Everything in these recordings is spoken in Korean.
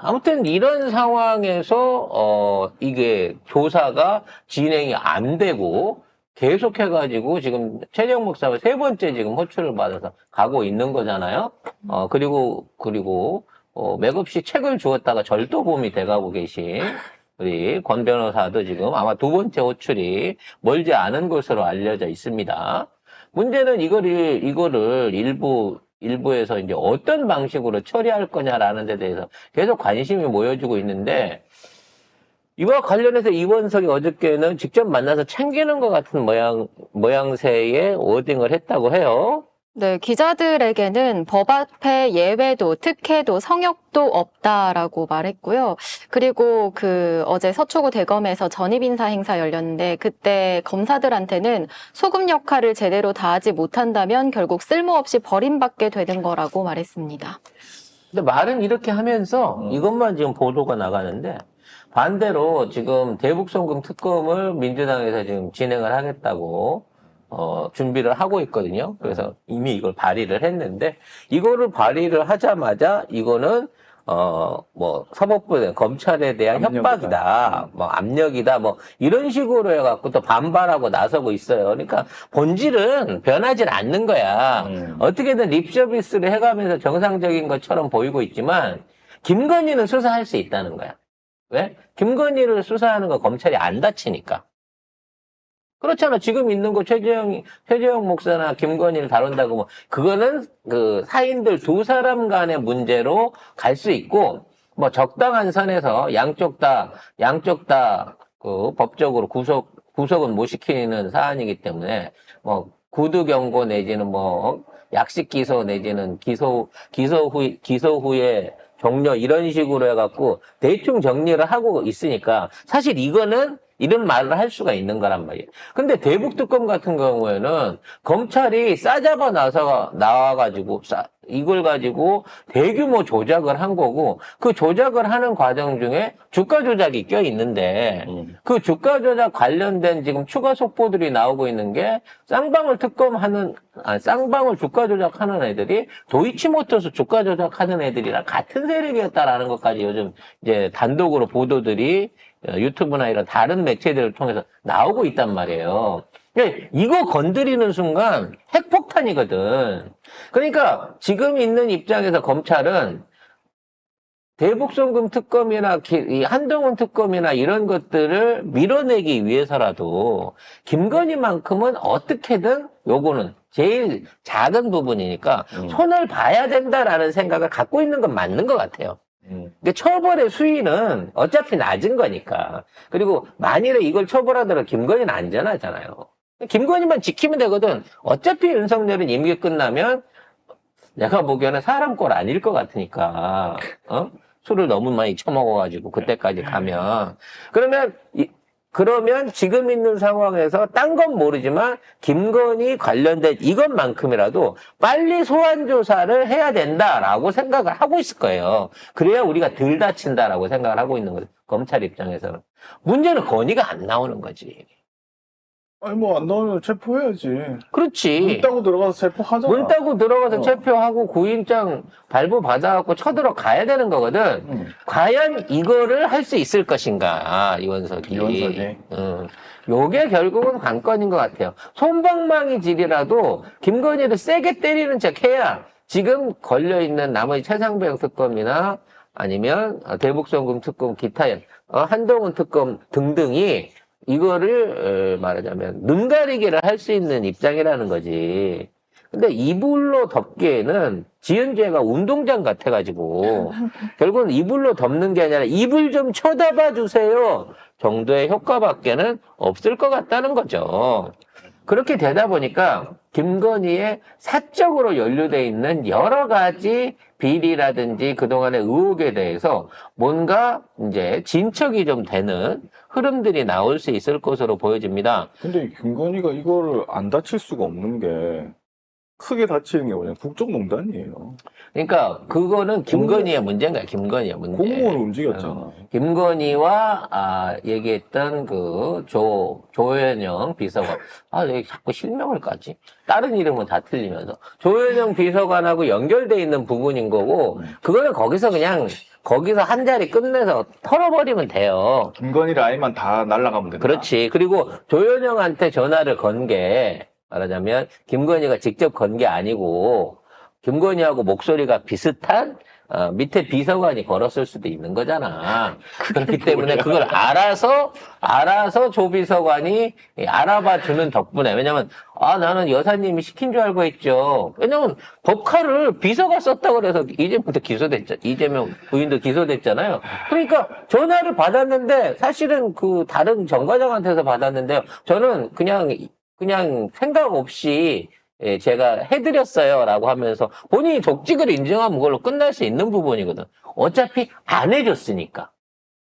아무튼 이런 상황에서 이게 조사가 진행이 안 되고 계속해가지고 지금 최재형 목사가 세 번째 지금 호출을 받아서 가고 있는 거잖아요. 그리고 맥없이 책을 주었다가 절도범이 돼가고 계신 우리 권 변호사도 지금 아마 두 번째 호출이 멀지 않은 것으로 알려져 있습니다. 문제는 이거를 일부에서 이제 어떤 방식으로 처리할 거냐라는 데 대해서 계속 관심이 모여지고 있는데, 이와 관련해서 이원석이 어저께는 직접 만나서 챙기는 것 같은 모양새의 워딩을 했다고 해요. 네, 기자들에게는 법 앞에 예외도, 특혜도, 성역도 없다라고 말했고요. 그리고 어제 서초구 대검에서 전입인사 행사 열렸는데 그때 검사들한테는 소금 역할을 제대로 다하지 못한다면 결국 쓸모없이 버림받게 되는 거라고 말했습니다. 근데 말은 이렇게 하면서 이것만 지금 보도가 나가는데, 반대로 지금 대북송금 특검을 민주당에서 지금 진행을 하겠다고 준비를 하고 있거든요. 그래서 이미 이걸 발의를 했는데, 이거를 발의를 하자마자 이거는 사법부에 검찰에 대한 협박이다, 압력이다, 이런 식으로 해갖고 또 반발하고 나서고 있어요. 그러니까 본질은 변하지 않는 거야. 어떻게든 립 서비스를 해가면서 정상적인 것처럼 보이고 있지만, 김건희는 수사할 수 있다는 거야. 왜? 김건희를 수사하는 거 검찰이 안 다치니까. 그렇잖아. 지금 있는 거 최재형 목사나 김건희를 다룬다고 그거는 사인들 두 사람 간의 문제로 갈 수 있고, 적당한 선에서 양쪽 다 법적으로 구속은 못 시키는 사안이기 때문에, 구두 경고 내지는 약식 기소 내지는 기소 후에 종료 이런 식으로 해갖고 대충 정리를 하고 있으니까 사실 이거는 이런 말을 할 수가 있는 거란 말이에요. 근데 대북특검 같은 경우에는 검찰이 싸잡아 나와가지고 이걸 가지고 대규모 조작을 한 거고, 그 조작을 하는 과정 중에 주가 조작이 껴 있는데, 그 주가 조작 관련된 지금 추가 속보들이 나오고 있는 게 쌍방울 주가 조작하는 애들이 도이치모터스 주가 조작하는 애들이랑 같은 세력이었다라는 것까지 요즘 이제 단독으로 보도들이 유튜브나 이런 다른 매체들을 통해서 나오고 있단 말이에요. 이거 건드리는 순간 핵폭탄이거든. 그러니까 지금 있는 입장에서 검찰은 대북송금 특검이나 이 한동훈 특검이나 이런 것들을 밀어내기 위해서라도 김건희만큼은 어떻게든 요거는 제일 작은 부분이니까 손을 봐야 된다라는 생각을 갖고 있는 건 맞는 것 같아요. 근데 처벌의 수위는 어차피 낮은 거니까. 그리고 만일에 이걸 처벌하더라도 김건희는 안전하잖아요. 김건희만 지키면 되거든. 어차피 윤석열은 임기 끝나면 내가 보기에는 사람 꼴 아닐 것 같으니까. 술을 너무 많이 처먹어가지고 그때까지 가면. 그러면 지금 있는 상황에서 딴 건 모르지만 김건희 관련된 이것만큼이라도 빨리 소환 조사를 해야 된다라고 생각을 하고 있을 거예요. 그래야 우리가 덜 다친다라고 생각을 하고 있는 거죠. 검찰 입장에서는. 문제는 건의가 안 나오는 거지. 아니 안 나오면 체포해야지. 그렇지. 문 따고 들어가서 체포하잖아. 문 따고 들어가서 체포하고 구인장 발부 받아갖고 쳐들어가야 되는 거거든. 과연 이거를 할 수 있을 것인가, 이원석이. 요게 결국은 관건인 것 같아요. 솜방망이 질이라도 김건희를 세게 때리는 척 해야 지금 걸려있는 나머지 최상병 특검이나 아니면 대북송금 특검, 기타 한동훈 특검 등등이 이거를 말하자면 눈 가리기를 할 수 있는 입장이라는 거지. 근데 이불로 덮기에는 지은재가 운동장 같아가지고 결국은 이불로 덮는 게 아니라 이불 좀 쳐다봐 주세요 정도의 효과밖에는 없을 것 같다는 거죠. 그렇게 되다 보니까 김건희의 사적으로 연루되어 있는 여러 가지 비리라든지 그동안의 의혹에 대해서 뭔가 이제 진척이 좀 되는 흐름들이 나올 수 있을 것으로 보여집니다. 근데 김건희가 이거를 안 다칠 수가 없는 게 크게 다치는 게 뭐냐. 국정농단이에요. 그러니까 그거는 김건희의 문제인 거야. 김건희의 문제. 공무원 움직였잖아. 김건희와 얘기했던 그 조현영 비서관. 왜 자꾸 실명을 까지? 다른 이름은 다 틀리면서. 조현영 비서관하고 연결돼 있는 부분인 거고, 그거는 거기서 한 자리 끝내서 털어버리면 돼요. 김건희 라인만 다 날아가면 된다. 그렇지. 그리고 조현영한테 전화를 건 게, 말하자면, 김건희가 직접 건 게 아니고, 김건희하고 목소리가 비슷한 밑에 비서관이 걸었을 수도 있는 거잖아. 그렇기 때문에 그걸 알아서 조 비서관이 알아봐 주는 덕분에, 왜냐면 나는 여사님이 시킨 줄 알고 했죠. 왜냐면 법카를 비서가 썼다고 그래서 이재명 부인도 기소됐잖아요. 그러니까 전화를 받았는데 사실은 그 다른 정 과장한테서 받았는데 저는 그냥 생각 없이 제가 해드렸어요 라고 하면서 본인이 적직을 인정하면 그걸로 끝날 수 있는 부분이거든. 어차피 안 해줬으니까.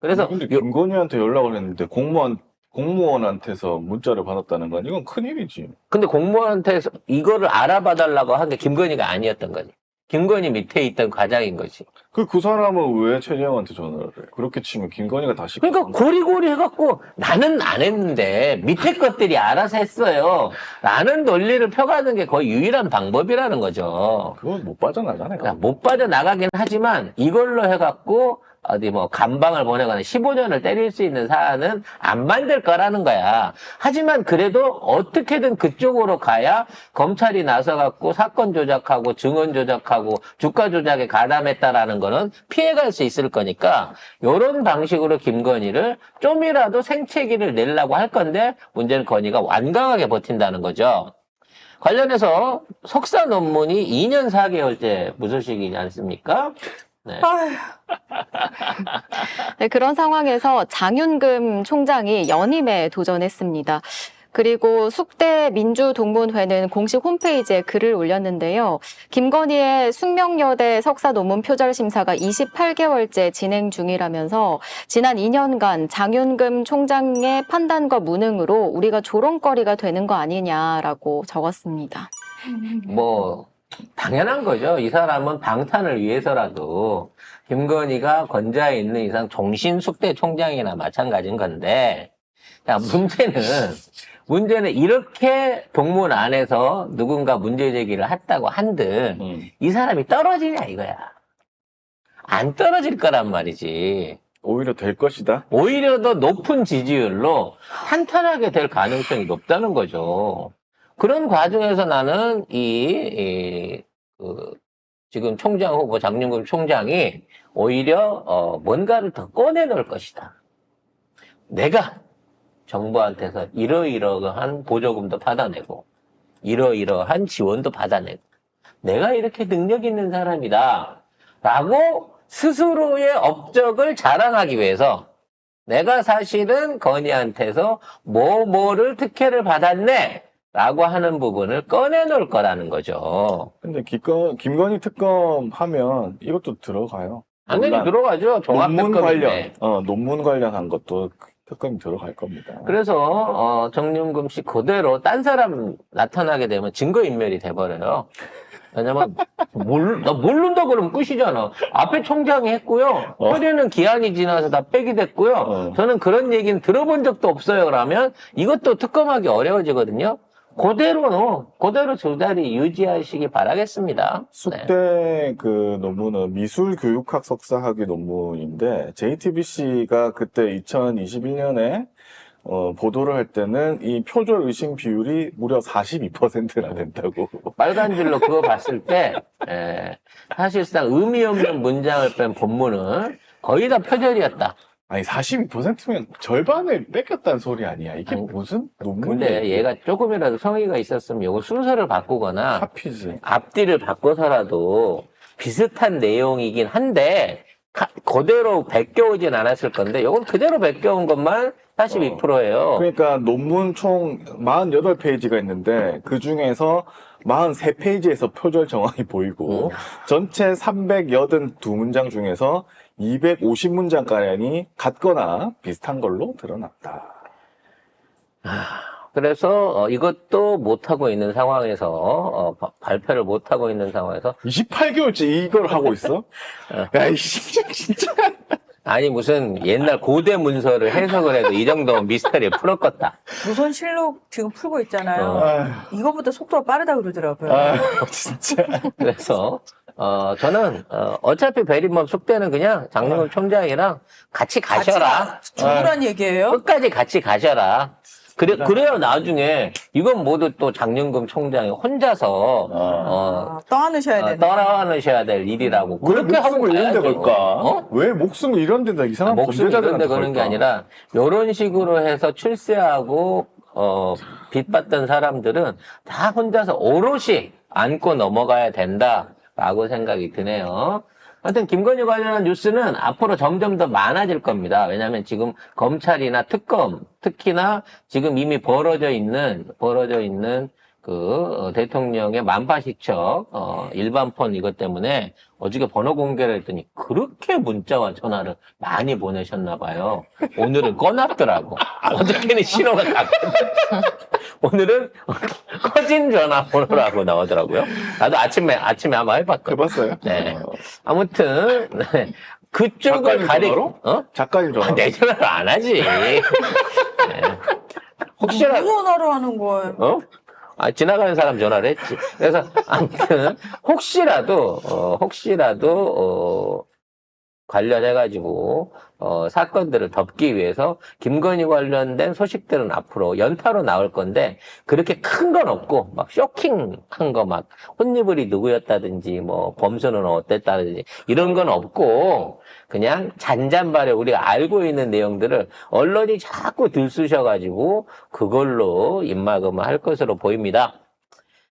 그래서 근데 김건희한테 연락을 했는데 공무원한테서 문자를 받았다는 건 이건 큰일이지. 근데 공무원한테 이거를 알아봐 달라고 한 게 김건희가 아니었던 거지. 김건희 밑에 있던 과장인 거지. 그 사람은 왜 최재형한테 전화를 해? 그렇게 치면 김건희가 다시. 그러니까 고리고리 해갖고 나는 안 했는데 밑에 것들이 알아서 했어요. 라는 논리를 펴가는 게 거의 유일한 방법이라는 거죠. 그건 못 빠져나가네. 그러니까 못 빠져나가긴 하지만 이걸로 해갖고 어디 감방을 보내거나 15년을 때릴 수 있는 사안은 안 만들 거라는 거야. 하지만 그래도 어떻게든 그쪽으로 가야 검찰이 나서갖고 사건 조작하고 증언 조작하고 주가 조작에 가담했다라는 거는 피해갈 수 있을 거니까 이런 방식으로 김건희를 좀이라도 생채기를 내려고 할 건데 문제는 건희가 완강하게 버틴다는 거죠. 관련해서 석사 논문이 2년 4개월째 무소식이지 않습니까? 네. 네, 그런 상황에서 장윤금 총장이 연임에 도전했습니다. 그리고 숙대 민주동문회는 공식 홈페이지에 글을 올렸는데요. 김건희의 숙명여대 석사 논문 표절 심사가 28개월째 진행 중이라면서 지난 2년간 장윤금 총장의 판단과 무능으로 우리가 조롱거리가 되는 거 아니냐라고 적었습니다. 당연한 거죠. 이 사람은 방탄을 위해서라도 김건희가 건자에 있는 이상 종신 숙대 총장이나 마찬가지인 건데, 자, 문제는 이렇게 동문 안에서 누군가 문제 제기를 했다고 한들 이 사람이 떨어지냐 이거야. 안 떨어질 거란 말이지. 오히려 될 것이다. 오히려 더 높은 지지율로 탄탄하게 될 가능성이 높다는 거죠. 그런 과정에서 나는 지금 총장 후보 장윤금 총장이 오히려 뭔가를 더 꺼내놓을 것이다. 내가 정부한테서 이러이러한 보조금도 받아내고 이러이러한 지원도 받아내고 내가 이렇게 능력 있는 사람이다 라고 스스로의 업적을 자랑하기 위해서 내가 사실은 건희한테서 뭐를 특혜를 받았네 라고 하는 부분을 꺼내놓을 거라는 거죠. 근데 김건희 특검 하면 이것도 들어가요. 당연히 들어가죠. 종합특검인데. 논문 관련한 것도 특검이 들어갈 겁니다. 그래서 정윤금 씨 그대로 딴 사람 나타나게 되면 증거인멸이 돼버려요. 왜냐면 나 모른다 그러면 끝이잖아. 앞에 총장이 했고요. 허리는 기한이 지나서 다 빼기 됐고요. 저는 그런 얘기는 들어본 적도 없어요. 그러면 이것도 특검하기 어려워지거든요. 그대로 두 자리 유지하시기 바라겠습니다. 숙대 그 논문은 미술교육학 석사학위 논문인데 JTBC가 그때 2021년에 보도를 할 때는 이 표절 의심 비율이 무려 42%나 된다고. 빨간 줄로 그거 봤을 때 사실상 의미 없는 문장을 뺀 본문은 거의 다 표절이었다. 아니 42%면 절반을 뺏겼다는 소리 아니야. 이게 무슨 논문이야? 근데 얘가 조금이라도 성의가 있었으면 이거 순서를 바꾸거나 카피지. 앞뒤를 바꿔서라도 비슷한 내용이긴 한데 그대로 베껴오진 않았을 건데 이건 그대로 베껴온 것만 42%예요. 그러니까 논문 총 48페이지가 있는데 그 중에서 43페이지에서 표절 정황이 보이고 전체 382문장 중에서 250문장가량이 같거나 비슷한 걸로 드러났다. 그래서 이것도 못하고 있는 상황에서 발표를 못하고 있는 상황에서 28개월째 이걸 하고 있어? 야, 이 진짜. 아니 무슨 옛날 고대 문서를 해석을 해도 이 정도면 미스터리를 풀었겠다. 조선실록 지금 풀고 있잖아요. 아휴, 이거보다 속도가 빠르다 그러더라고요. 진짜. 그래서 저는 어차피 배림업 숙대는 그냥 장로금 총장이랑 같이 가셔라. 죽으란 얘기예요? 끝까지 같이 가셔라. 그래야 나중에 이건 모두 또 장윤금 총장이 혼자서 떠안으셔야 되네. 떠나셔야 될 일이라고. 왜 그렇게 하고 목숨을 이런 데 가야죠. 걸까? 왜 목숨을 이런 데다 이상한 목숨 이런 데 범죄자들한테 거는 게 걸까? 아니라 이런 식으로 해서 출세하고 빚받던 사람들은 다 혼자서 오롯이 안고 넘어가야 된다라고 생각이 드네요. 하여튼 김건희 관련한 뉴스는 앞으로 점점 더 많아질 겁니다. 왜냐하면 지금 검찰이나 특검, 특히나 지금 이미 벌어져 있는 그 대통령의 만파식적 일반폰 이것 때문에 어저께 번호 공개를 했더니 그렇게 문자와 전화를 많이 보내셨나 봐요. 오늘은 꺼놨더라고. 어저께는 신호가 갔거든. 오늘은 꺼진 전화번호라고 나오더라고요. 나도 아침에 한번 해봤거든. 해봤어요? 네. 아무튼 네. 그쪽을 작가님 가리 전화로? 작가님 전화. 내 전화로 안 하지. 네. 혹시라도 누구 전화로 하는 거예요? 지나가는 사람 전화를 했지. 그래서 아무튼 혹시라도 관련해가지고 사건들을 덮기 위해서 김건희 관련된 소식들은 앞으로 연타로 나올 건데 그렇게 큰 건 없고 막 쇼킹한 거 막 혼니블이 누구였다든지 뭐 범수는 어땠다든지 이런 건 없고 그냥 잔잔바래 우리가 알고 있는 내용들을 언론이 자꾸 들쑤셔가지고 그걸로 입막음을 할 것으로 보입니다.